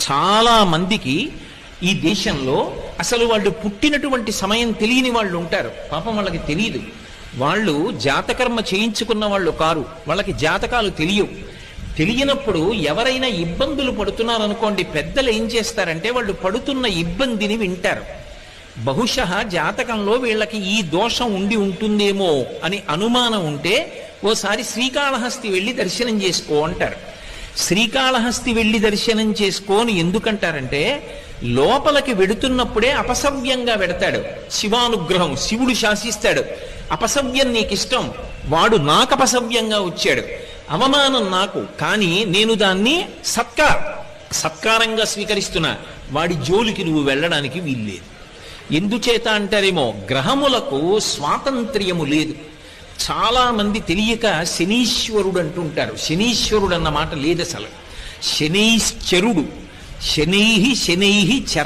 చాలా మందికి ఈ దేశంలో అసలు వాళ్ళు పుట్టినటువంటి సమయం తెలియని వాళ్ళు ఉంటారు. పాపం వాళ్ళకి తెలియదు. వాళ్ళు జాతకర్మ చేయించుకున్న వాళ్ళు కారు, వాళ్ళకి జాతకాలు తెలియవు. తెలియనప్పుడు ఎవరైనా ఇబ్బందులు పడుతున్నారనుకోండి, పెద్దలు ఏం చేస్తారంటే వాళ్ళు పడుతున్న ఇబ్బందిని వింటారు. బహుశः జాతకంలో వీళ్ళకి ఈ దోషం ఉండి ఉంటుందేమో అని అనుమానం ఉంటే ఓసారి శ్రీకాళహస్తి వెళ్ళి దర్శనం చేసుకో అంటారు. శ్రీకాళహస్తి వెళ్ళి దర్శనం చేసుకోని ఎందుకంటారంటే, లోపలికి వెడుతున్నప్పుడే అపసవ్యంగా వెడతాడు. శివానుగ్రహం, శివుడు శాసిస్తాడు. అపసవ్యం నీకిష్టం, వాడు నాకు అపసవ్యంగా వచ్చాడు, అవమానం నాకు, కానీ నేను దాన్ని సత్కారంగా స్వీకరిస్తున్నా, వాడి జోలికి నువ్వు వెళ్ళడానికి వీల్లేదు. ఎందుచేత అంటారేమో, గ్రహములకు స్వాతంత్ర్యము లేదు. చాలా మంది తెలియక శనీశ్వరుడు అంటుంటారు. శనీశ్వరుడు అన్న మాట లేదు అసలు. శనైశ్చరుడు, శనైహి శనైహి చర